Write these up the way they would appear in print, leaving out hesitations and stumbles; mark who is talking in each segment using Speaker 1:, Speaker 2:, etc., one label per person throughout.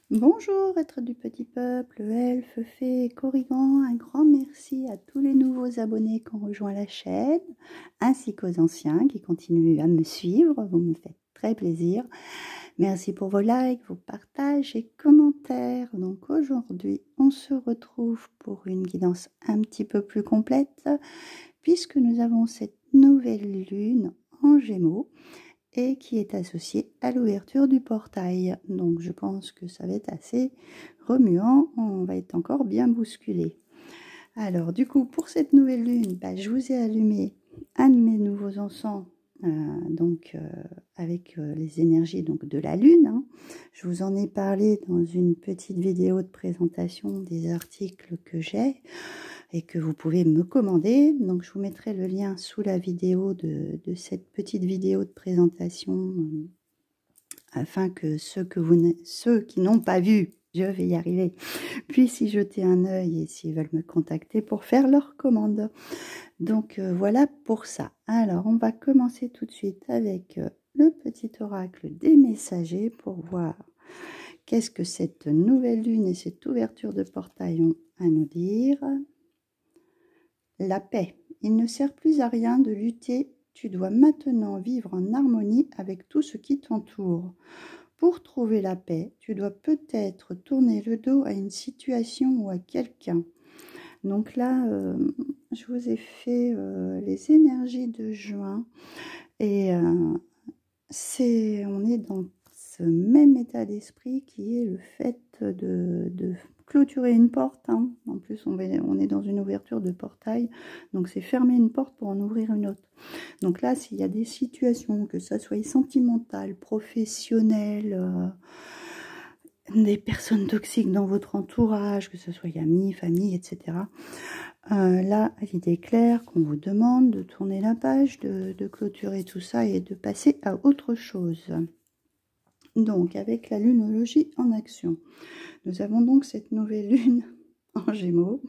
Speaker 1: Bonjour, êtres du petit peuple, elfes, fées et corrigans, un grand merci à tous les nouveaux abonnés qui ont rejoint la chaîne, ainsi qu'aux anciens qui continuent à me suivre, vous me faites très plaisir. Merci pour vos likes, vos partages et commentaires. Donc aujourd'hui, on se retrouve pour une guidance un petit peu plus complète, puisque nous avons cette nouvelle lune en Gémeaux, et qui est associé à l'ouverture du portail. Donc je pense que ça va être assez remuant, on va être encore bien bousculé. Alors du coup, pour cette nouvelle lune, je vous ai allumé un de mes nouveaux encens, avec les énergies de la lune, hein. Je vous en ai parlé dans une petite vidéo de présentation des articles que j'ai et que vous pouvez me commander. Donc je vous mettrai le lien sous la vidéo de cette petite vidéo de présentation, afin que ceux qui n'ont pas vu, je vais y arriver, puissent y jeter un œil et s'ils veulent me contacter pour faire leur commande. Donc voilà pour ça. Alors on va commencer tout de suite avec le petit oracle des messagers pour voir qu'est-ce que cette nouvelle lune et cette ouverture de portail ont à nous dire. La paix. Il ne sert plus à rien de lutter, tu dois maintenant vivre en harmonie avec tout ce qui t'entoure. Pour trouver la paix, tu dois peut-être tourner le dos à une situation ou à quelqu'un. Donc là, je vous ai fait les énergies de juin et on est dans ce même état d'esprit qui est le fait de clôturer une porte, hein. En plus, on est dans une ouverture de portail, donc c'est fermer une porte pour en ouvrir une autre. Donc là, s'il y a des situations, que ça soit sentimentales, professionnelles, des personnes toxiques dans votre entourage, que ce soit amis, famille, etc. Là, l'idée est claire qu'on vous demande de tourner la page, de clôturer tout ça et de passer à autre chose. Donc, avec la lunologie en action, nous avons donc cette nouvelle lune en Gémeaux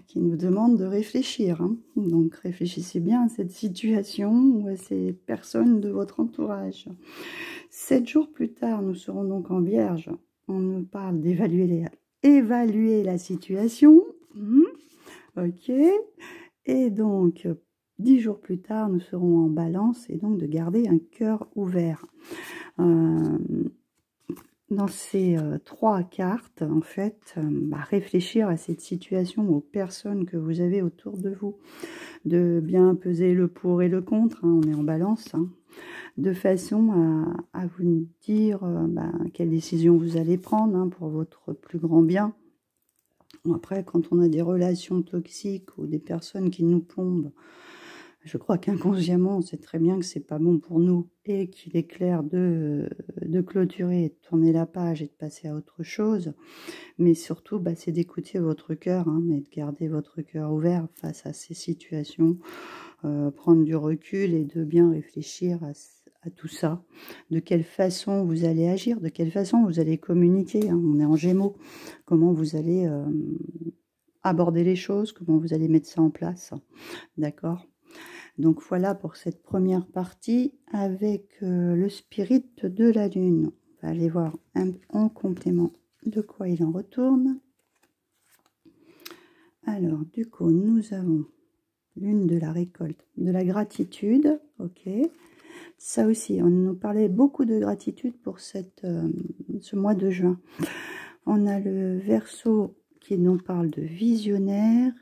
Speaker 1: qui nous demande de réfléchir, hein. Donc, réfléchissez bien à cette situation ou à ces personnes de votre entourage. 7 jours plus tard, nous serons donc en Vierge. On nous parle d'évaluer la situation. Ok. Et donc, 10 jours plus tard, nous serons en Balance et donc de garder un cœur ouvert. Dans ces 3 cartes, en fait, réfléchir à cette situation, aux personnes que vous avez autour de vous, de bien peser le pour et le contre, hein, on est en Balance, hein, de façon à vous dire quelle décision vous allez prendre, hein, pour votre plus grand bien. Après, quand on a des relations toxiques ou des personnes qui nous plombent, je crois qu'inconsciemment, on sait très bien que c'est pas bon pour nous et qu'il est clair de clôturer, de tourner la page et de passer à autre chose. Mais surtout, c'est d'écouter votre cœur, hein, et de garder votre cœur ouvert face à ces situations, prendre du recul et de bien réfléchir à tout ça. De quelle façon vous allez agir, de quelle façon vous allez communiquer, hein. On est en Gémeaux. Comment vous allez aborder les choses, comment vous allez mettre ça en place. D'accord ? Donc voilà pour cette première partie avec le spirit de la lune. On va aller voir en complément de quoi il en retourne. Alors du coup, nous avons lune de la récolte, de la gratitude. Ok. Ça aussi, on nous parlait beaucoup de gratitude pour ce mois de juin. On a le Verseau qui nous parle de visionnaire.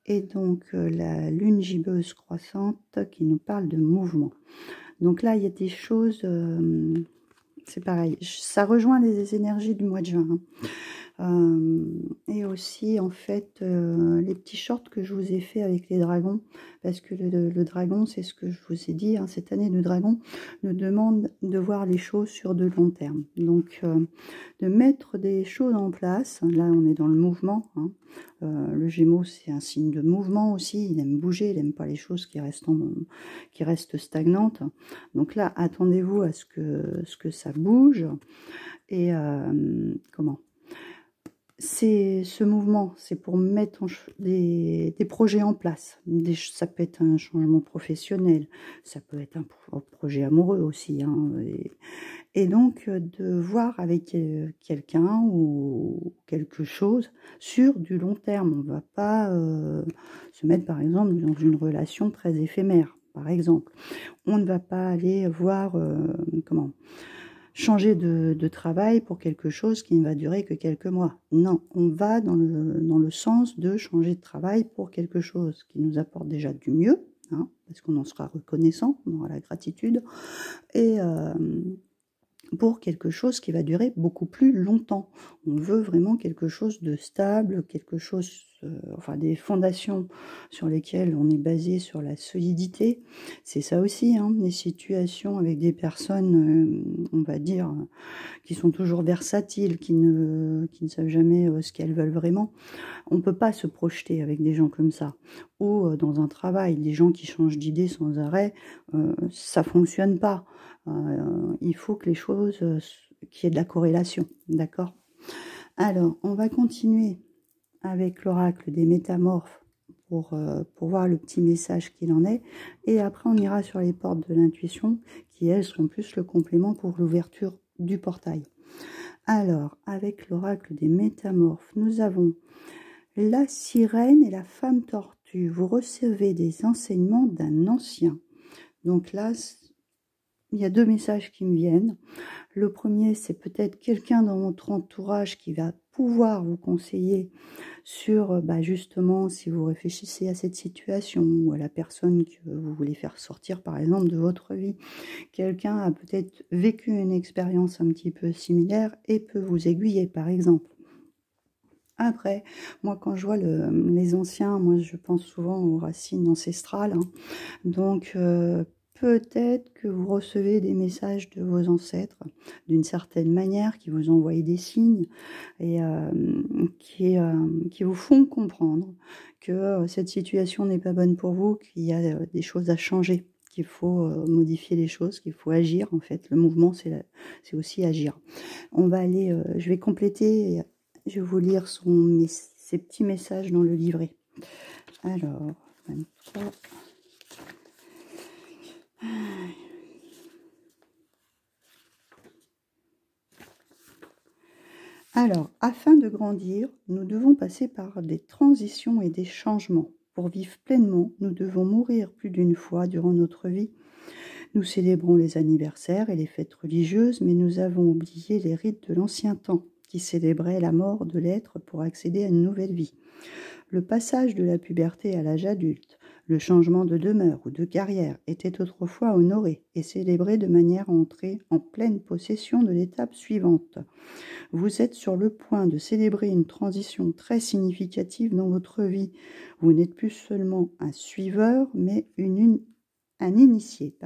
Speaker 1: Et donc la lune gibbeuse croissante qui nous parle de mouvement. Donc là, il y a des choses, c'est pareil, ça rejoint les énergies du mois de juin, hein. Et aussi, en fait, les petits shorts que je vous ai fait avec les dragons, parce que le dragon, c'est ce que je vous ai dit, hein, cette année, le dragon nous demande de voir les choses sur de long terme. Donc, de mettre des choses en place. Là, on est dans le mouvement, hein. Le Gémeaux, c'est un signe de mouvement aussi. Il aime bouger, il n'aime pas les choses qui restent stagnantes. Donc là, attendez-vous à ce que ça bouge. Et c'est ce mouvement, c'est pour mettre des projets en place. Ça peut être un changement professionnel, ça peut être un projet amoureux aussi, hein, et donc de voir avec quelqu'un ou quelque chose sur du long terme. On ne va pas se mettre par exemple dans une relation très éphémère, par exemple. On ne va pas aller voir changer de travail pour quelque chose qui ne va durer que quelques mois. Non, on va dans le sens de changer de travail pour quelque chose qui nous apporte déjà du mieux, hein, parce qu'on en sera reconnaissant, on aura la gratitude, et pour quelque chose qui va durer beaucoup plus longtemps. On veut vraiment quelque chose de stable, quelque chose, enfin des fondations sur lesquelles on est basé sur la solidité. C'est ça aussi, hein, des situations avec des personnes, on va dire, qui sont toujours versatiles, qui ne savent jamais ce qu'elles veulent vraiment. On ne peut pas se projeter avec des gens comme ça. Ou dans un travail, des gens qui changent d'idée sans arrêt, ça ne fonctionne pas. Il faut que les choses, qu'il y ait de la corrélation, d'accord? Alors, on va continuer avec l'oracle des métamorphes pour voir le petit message qu'il en est. Et après, on ira sur les portes de l'intuition, qui, elles, seront plus le complément pour l'ouverture du portail. Alors, avec l'oracle des métamorphes, nous avons la sirène et la femme tortue. Vous recevez des enseignements d'un ancien. Donc là, il y a 2 messages qui me viennent. Le premier, c'est peut-être quelqu'un dans votre entourage qui va pouvoir vous conseiller sur, justement, si vous réfléchissez à cette situation ou à la personne que vous voulez faire sortir, par exemple, de votre vie. Quelqu'un a peut-être vécu une expérience un petit peu similaire et peut vous aiguiller, par exemple. Après, moi, quand je vois les anciens, moi, je pense souvent aux racines ancestrales, hein. Donc, peut-être que vous recevez des messages de vos ancêtres, d'une certaine manière, qui vous envoient des signes et qui vous font comprendre que cette situation n'est pas bonne pour vous, qu'il y a des choses à changer, qu'il faut modifier les choses, qu'il faut agir. En fait, le mouvement, c'est aussi agir. On va aller, je vais compléter, je vais vous lire ses petits messages dans le livret. Alors, 23... Alors, afin de grandir, nous devons passer par des transitions et des changements. Pour vivre pleinement, nous devons mourir plus d'une fois durant notre vie. Nous célébrons les anniversaires et les fêtes religieuses, mais nous avons oublié les rites de l'ancien temps, qui célébraient la mort de l'être pour accéder à une nouvelle vie. Le passage de la puberté à l'âge adulte, le changement de demeure ou de carrière était autrefois honoré et célébré de manière à entrer en pleine possession de l'étape suivante. Vous êtes sur le point de célébrer une transition très significative dans votre vie. Vous n'êtes plus seulement un suiveur, mais un initié.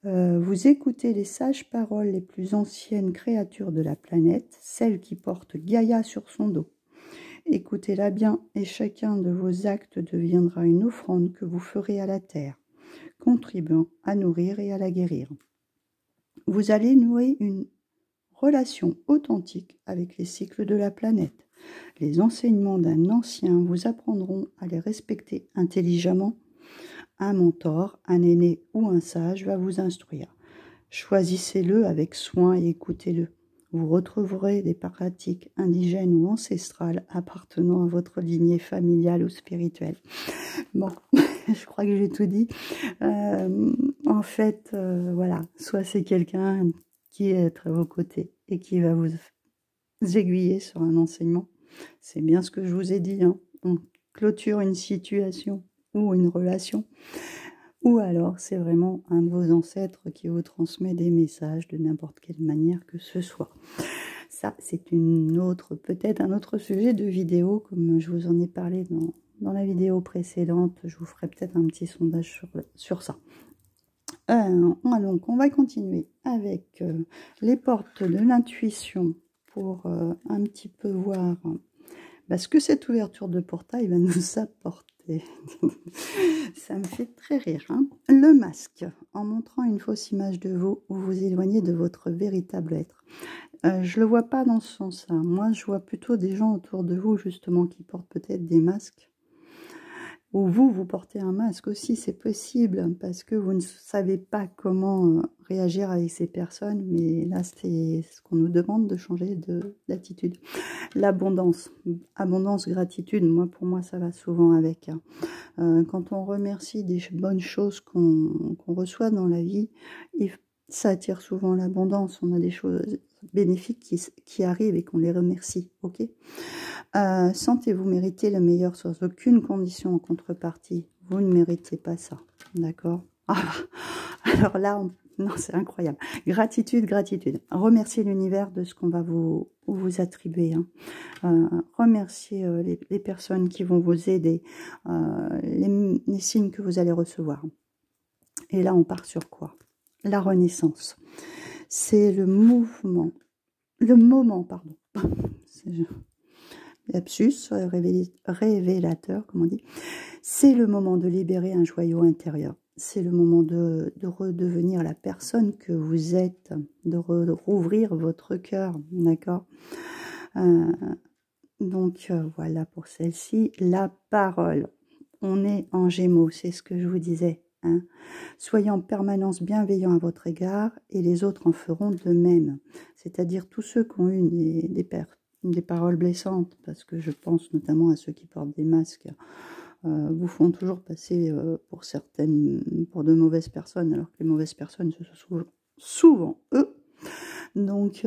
Speaker 1: Vous écoutez les sages paroles les plus anciennes créatures de la planète, celles qui portent Gaïa sur son dos. Écoutez-la bien et chacun de vos actes deviendra une offrande que vous ferez à la terre, contribuant à nourrir et à la guérir. Vous allez nouer une relation authentique avec les cycles de la planète. Les enseignements d'un ancien vous apprendront à les respecter intelligemment. Un mentor, un aîné ou un sage va vous instruire. Choisissez-le avec soin et écoutez-le. Vous retrouverez des pratiques indigènes ou ancestrales appartenant à votre lignée familiale ou spirituelle. Bon, je crois que j'ai tout dit. En fait, voilà, soit c'est quelqu'un qui est à vos côtés et qui va vous aiguiller sur un enseignement. C'est bien ce que je vous ai dit, hein. On clôture une situation ou une relation. Ou alors, c'est vraiment un de vos ancêtres qui vous transmet des messages de n'importe quelle manière que ce soit. Ça, c'est peut-être un autre sujet de vidéo, comme je vous en ai parlé dans la vidéo précédente. Je vous ferai peut-être un petit sondage sur ça. Donc, on va continuer avec les portes de l'intuition pour un petit peu voir ce que cette ouverture de portail va nous apporter. Ça me fait très rire, hein. Le masque, en montrant une fausse image de vous, vous vous éloignez de votre véritable être. Je le vois pas dans ce sens-là. Moi, je vois plutôt des gens autour de vous, justement, qui portent peut-être des masques. Ou vous portez un masque aussi, c'est possible, parce que vous ne savez pas comment réagir avec ces personnes. Mais là, c'est ce qu'on nous demande de changer d'attitude. L'abondance, abondance, gratitude, pour moi, ça va souvent avec. Quand on remercie des bonnes choses qu'on reçoit dans la vie, ça attire souvent l'abondance. On a des choses bénéfiques qui arrivent et qu'on les remercie, ok? Sentez-vous mériter le meilleur sans aucune condition en contrepartie. Vous ne méritez pas ça, d'accord? Alors là, non, c'est incroyable. Gratitude, gratitude. Remerciez l'univers de ce qu'on va vous attribuer. Remerciez les personnes qui vont vous aider, les signes que vous allez recevoir. Et là, on part sur quoi? La renaissance. C'est le moment, pardon. Lapsus, révélateur, comme on dit. C'est le moment de libérer un joyau intérieur. C'est le moment de redevenir la personne que vous êtes, de rouvrir votre cœur, d'accord? Donc, voilà pour celle-ci. La parole. On est en Gémeaux, c'est ce que je vous disais. Hein. Soyez en permanence bienveillants à votre égard et les autres en feront de même. C'est-à-dire tous ceux qui ont eu des paroles blessantes, parce que je pense notamment à ceux qui portent des masques, vous font toujours passer pour de mauvaises personnes, alors que les mauvaises personnes, ce sont souvent eux. Donc,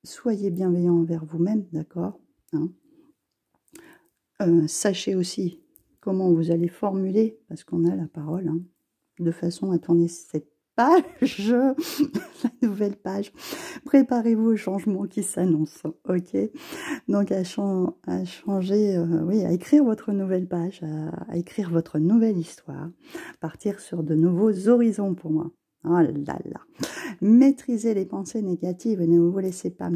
Speaker 1: soyez bienveillants envers vous-même, d'accord, hein. Sachez aussi comment vous allez formuler, parce qu'on a la parole, hein, de façon à tourner cette page, la nouvelle page. Préparez-vous au changement qui s'annonce, ok? Donc à changer, oui, à écrire votre nouvelle page, à écrire votre nouvelle histoire, partir sur de nouveaux horizons pour moi. Oh là là. Maîtrisez les pensées négatives et ne vous laissez pas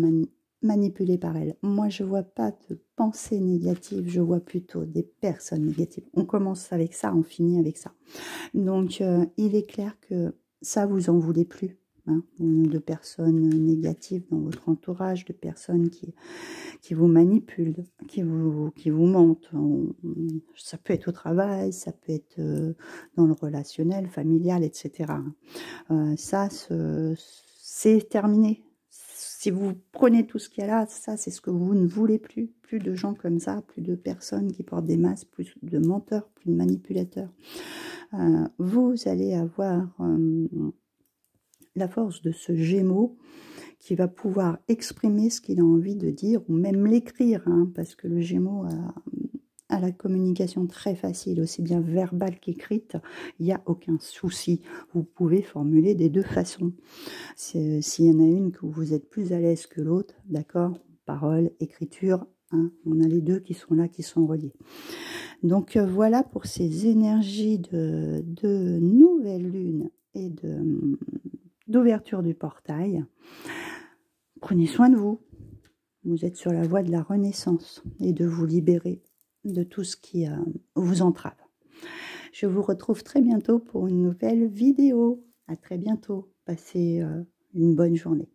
Speaker 1: manipuler par elles. Moi, je vois pas de pensées négatives, je vois plutôt des personnes négatives. On commence avec ça, on finit avec ça. Donc, il est clair que ça, vous en voulez plus. Hein, de personnes négatives dans votre entourage, de personnes qui vous manipulent, qui vous mentent. Ça peut être au travail, ça peut être dans le relationnel, familial, etc. Ça, c'est terminé. Si vous prenez tout ce qu'il y a là, ça, c'est ce que vous ne voulez plus. Plus de gens comme ça, plus de personnes qui portent des masques, plus de menteurs, plus de manipulateurs. Vous allez avoir la force de ce Gémeaux qui va pouvoir exprimer ce qu'il a envie de dire, ou même l'écrire, hein, parce que le Gémeaux a la communication très facile, aussi bien verbale qu'écrite, il n'y a aucun souci. Vous pouvez formuler des deux façons. S'il y en a une que vous êtes plus à l'aise que l'autre, d'accord, parole, écriture, hein, on a les deux qui sont là, qui sont reliés. Donc voilà pour ces énergies de nouvelle lune et d'ouverture du portail. Prenez soin de vous. Vous êtes sur la voie de la renaissance et de vous libérer de tout ce qui vous entrave. Je vous retrouve très bientôt pour une nouvelle vidéo. À très bientôt. Passez une bonne journée.